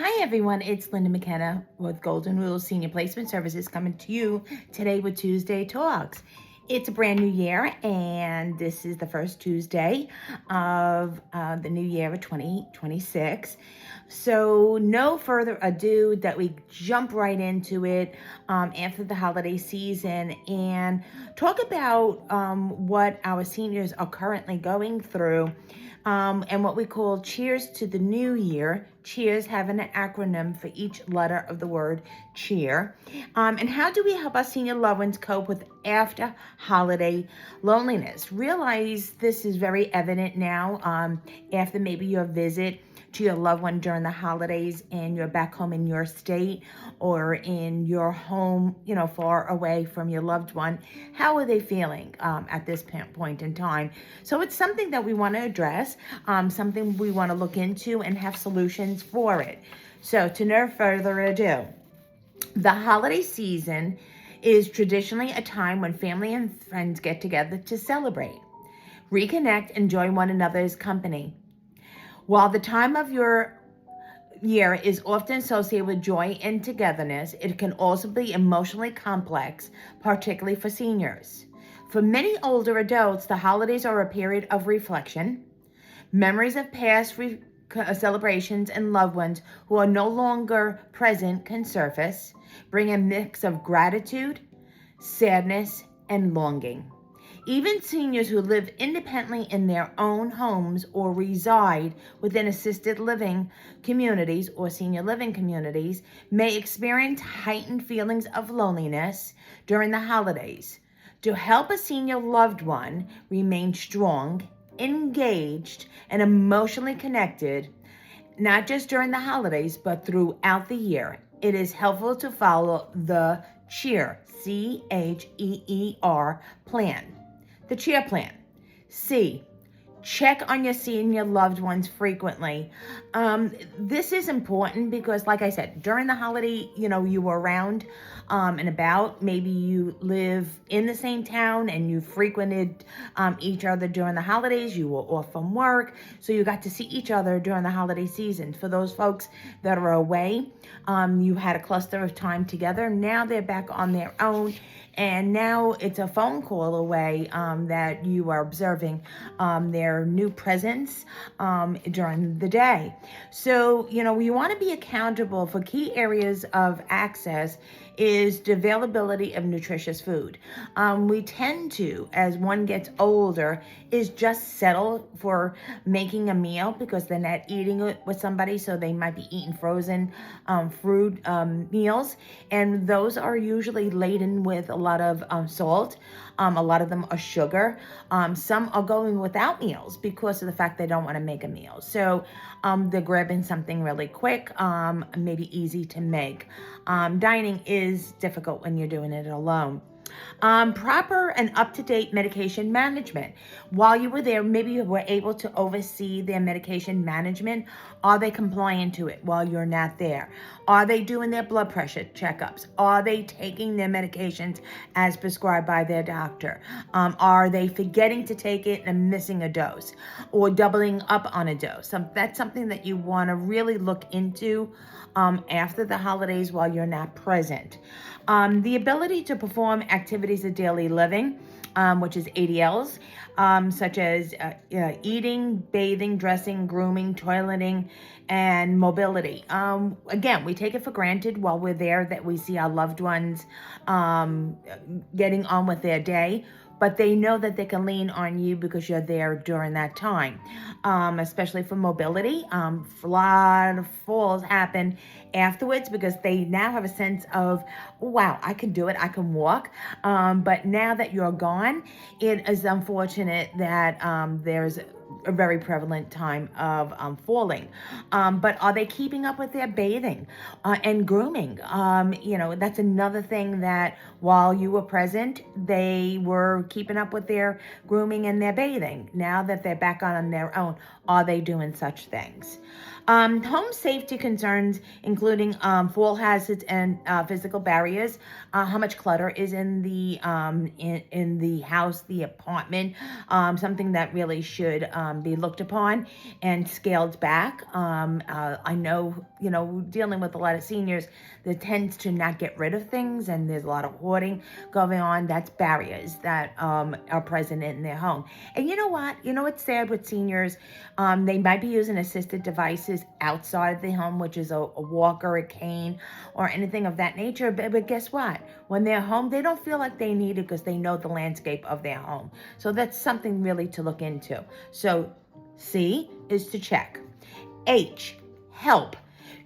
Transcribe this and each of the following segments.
Hi everyone, it's Linda McKenna with Golden Rules Senior Placement Services coming to you today with Tuesday Talks. It's a brand new year and this is the first Tuesday of the new year of 2026. So no further ado that we jump right into it after the holiday season and talk about what our seniors are currently going through and what we call Cheers to the New Year. Cheers having an acronym for each letter of the word cheer. And how do we help our senior loved ones cope with after holiday loneliness? Realize this is very evident now after maybe your visit to your loved one during the holidays and you're back home in your state or in your home, far away from your loved one. How are they feeling at this point in time? So it's something that we want to address, something we want to look into and have solutions for it. So to no further ado, the holiday season is traditionally a time when family and friends get together to celebrate, reconnect, enjoy one another's company. While the time of your year is often associated with joy and togetherness, it can also be emotionally complex, particularly for seniors. For many older adults, the holidays are a period of reflection. Memories of past celebrations and loved ones who are no longer present can surface, bring a mix of gratitude, sadness, and longing. Even seniors who live independently in their own homes or reside within assisted living communities or senior living communities may experience heightened feelings of loneliness during the holidays. To help a senior loved one remain strong, engaged, and emotionally connected, not just during the holidays, but throughout the year, it is helpful to follow the CHEER, CHEER plan. The CHEER plan. C, check on your senior loved ones frequently. This is important because, like I said, during the holiday, you were around and about. Maybe you live in the same town and you frequented each other during the holidays. You were off from work, so you got to see each other during the holiday season. For those folks that are away, you had a cluster of time together. Now they're back on their own. And now it's a phone call away that you are observing their new presence during the day. So, we want to be accountable for key areas of access is the availability of nutritious food. We tend to, as one gets older, is just settle for making a meal because they're not eating it with somebody, so they might be eating frozen fruit meals, and those are usually laden with a lot of salt. A lot of them are sugar. Some are going without meals because of the fact they don't want to make a meal. So they're grabbing something really quick, maybe easy to make. Dining is difficult when you're doing it alone. Proper and up-to-date medication management. While you were there, maybe you were able to oversee their medication management. Are they compliant to it while you're not there? Are they doing their blood pressure checkups? Are they taking their medications as prescribed by their doctor? Are they forgetting to take it and missing a dose or doubling up on a dose? That's something that you want to really look into after the holidays while you're not present. The ability to perform activities of daily living, which is ADLs, such as eating, bathing, dressing, grooming, toileting, and mobility. Again, we take it for granted while we're there that we see our loved ones getting on with their day, but they know that they can lean on you because you're there during that time, especially for mobility. A lot of falls happen afterwards because they now have a sense of, wow, I can do it, I can walk. But now that you're gone, it is unfortunate that there's a very prevalent time of falling. But are they keeping up with their bathing and grooming? That's another thing that while you were present, they were keeping up with their grooming and their bathing. Now that they're back on their own, are they doing such things? Home safety concerns, including fall hazards and physical barriers, how much clutter is in the house, the apartment, something that really should be looked upon and scaled back. I know, dealing with a lot of seniors that tends to not get rid of things, and there's a lot of hoarding going on. That's barriers that are present in their home. And you know what? You know what's sad with seniors? They might be using assisted devices outside of the home, which is a walker, a cane, or anything of that nature. But guess what? When they're home, they don't feel like they need it because they know the landscape of their home. So that's something really to look into. So C is to check. H, help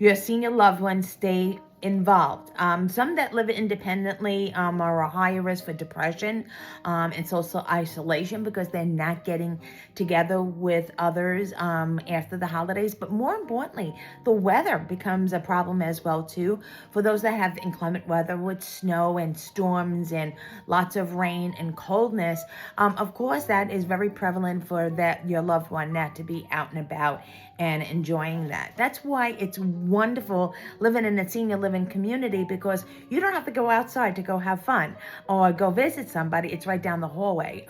your senior loved ones stay involved. Some that live independently are a higher risk for depression and social isolation because they're not getting together with others after the holidays. But more importantly, the weather becomes a problem as well too. For those that have inclement weather with snow and storms and lots of rain and coldness, of course that is very prevalent for your loved one not to be out and about and enjoying that. That's why it's wonderful living in a senior living community, because you don't have to go outside to go have fun or go visit somebody. It's right down the hallway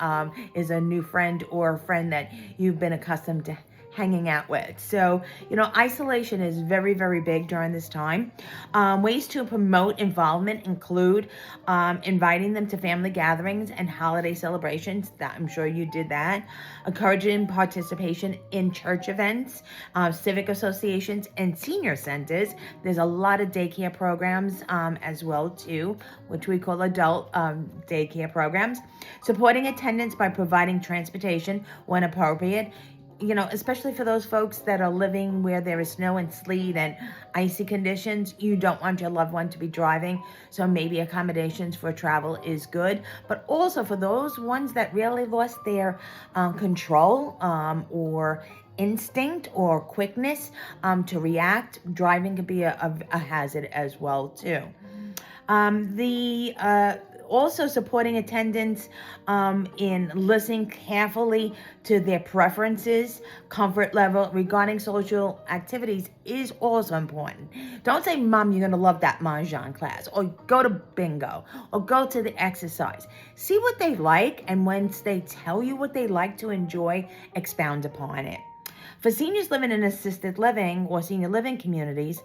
is a new friend or a friend that you've been accustomed to hanging out with. So, isolation is very, very big during this time. Ways to promote involvement include inviting them to family gatherings and holiday celebrations. That I'm sure you did that. Encouraging participation in church events, civic associations, and senior centers. There's a lot of daycare programs as well too, which we call adult daycare programs. Supporting attendance by providing transportation when appropriate. Especially for those folks that are living where there is snow and sleet and icy conditions, you don't want your loved one to be driving. So maybe accommodations for travel is good. But also for those ones that really lost their control or instinct or quickness to react, driving can be a hazard as well too. Also supporting attendance in listening carefully to their preferences, comfort level regarding social activities is also important. Don't say, Mom, you're going to love that Mahjong class, or go to bingo, or go to the exercise. See what they like, and once they tell you what they like to enjoy, expound upon it. For seniors living in assisted living or senior living communities,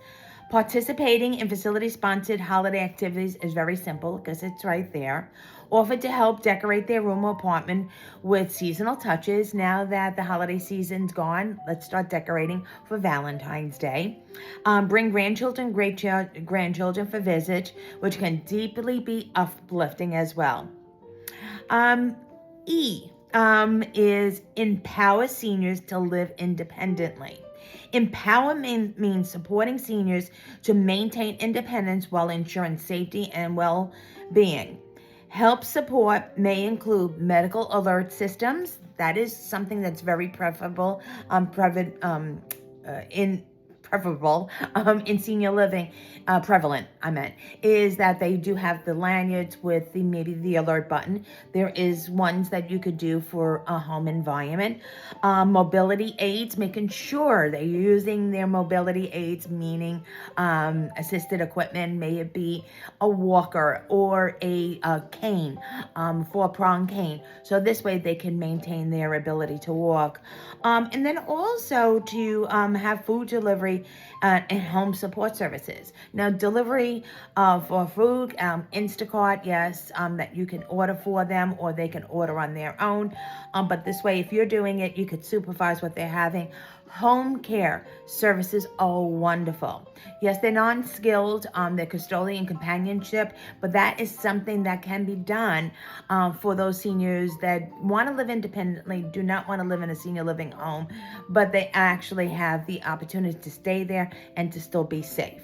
participating in facility-sponsored holiday activities is very simple because it's right there. Offered to help decorate their room or apartment with seasonal touches. Now that the holiday season's gone, let's start decorating for Valentine's Day. Bring grandchildren, great-grandchildren for visits, which can deeply be uplifting as well. E is empower seniors to live independently. Empowerment means supporting seniors to maintain independence while ensuring safety and well-being. Help support may include medical alert systems. That is something that's very preferable in senior living, prevalent, is that they do have the lanyards with maybe the alert button. There is ones that you could do for a home environment. Mobility aids, making sure they're using their mobility aids, meaning assisted equipment, may it be a walker or a cane, four-prong cane. So this way they can maintain their ability to walk. And then also to have food delivery and home support services. Now, delivery for food, Instacart, yes, that you can order for them or they can order on their own. But this way, if you're doing it, you could supervise what they're having. Home care services are wonderful. Yes, they're non-skilled, they're custodian companionship, but that is something that can be done for those seniors that want to live independently, do not want to live in a senior living home, but they actually have the opportunity to stay there and to still be safe.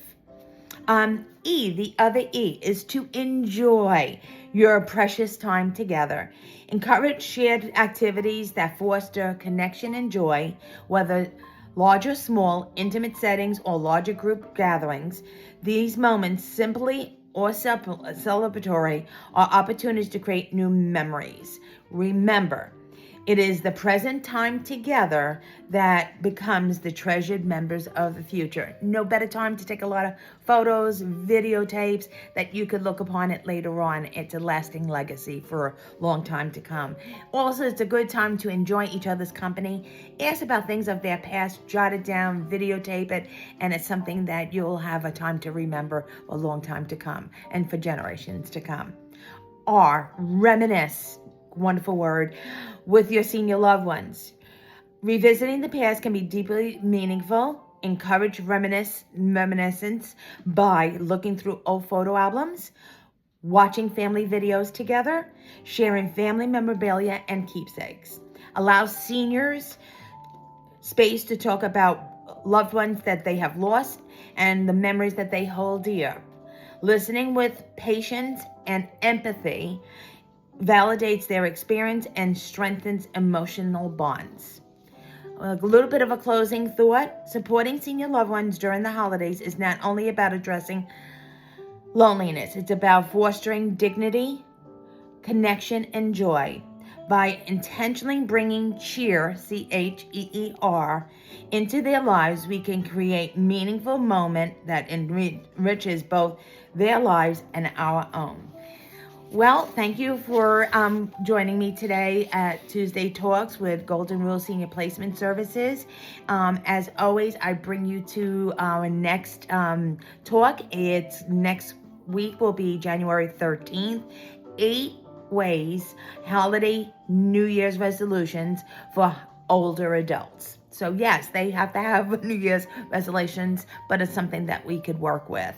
The other E is to enjoy your precious time together. Encourage shared activities that foster connection and joy, whether large or small, intimate settings or larger group gatherings. These moments, simply or celebratory, are opportunities to create new memories. Remember, It is the present time together that becomes the treasured members of the future. No better time to take a lot of photos, videotapes that you could look upon it later on. It's a lasting legacy for a long time to come. Also, it's a good time to enjoy each other's company. Ask about things of their past, jot it down, videotape it, and it's something that you'll have a time to remember a long time to come and for generations to come. R, reminisce. Wonderful word, with your senior loved ones. Revisiting the past can be deeply meaningful. Encourage reminiscence by looking through old photo albums, watching family videos together, sharing family memorabilia and keepsakes. Allow seniors space to talk about loved ones that they have lost and the memories that they hold dear. Listening with patience and empathy validates their experience and strengthens emotional bonds. A little bit of a closing thought. Supporting senior loved ones during the holidays is not only about addressing loneliness, it's about fostering dignity, connection, and joy. By intentionally bringing cheer, CHEER, into their lives, we can create meaningful moment that enriches both their lives and our own. Well, thank you for joining me today at Tuesday Talks with Golden Rule Senior Placement Services. As always, I bring you to our next talk. It's next week will be January 13th. 8 ways holiday New Year's resolutions for older adults. So yes, they have to have New Year's resolutions, but it's something that we could work with.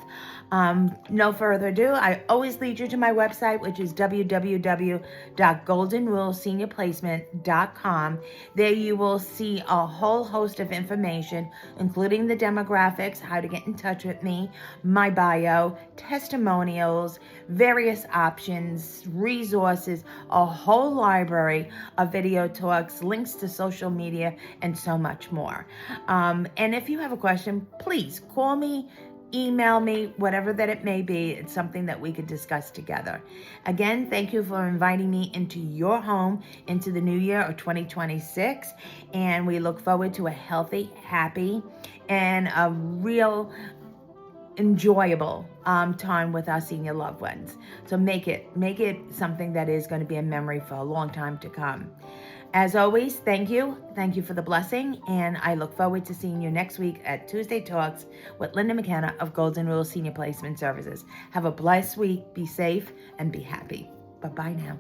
No further ado, I always lead you to my website, which is www.goldenruleseniorplacement.com. There you will see a whole host of information, including the demographics, how to get in touch with me, my bio, testimonials, various options, resources, a whole library of video talks, links to social media, and so much more. And if you have a question, please call me, email me, whatever that it may be. It's something that we could discuss together. Again, thank you for inviting me into your home into the new year of 2026. And we look forward to a healthy, happy, and a real enjoyable time with our senior loved ones. So make it something that is going to be a memory for a long time to come. As always, thank you for the blessing, and I look forward to seeing you next week at Tuesday Talks with Linda McKenna of Golden Rule Senior Placement Services. Have a blessed week, be safe, and be happy. Bye-bye now.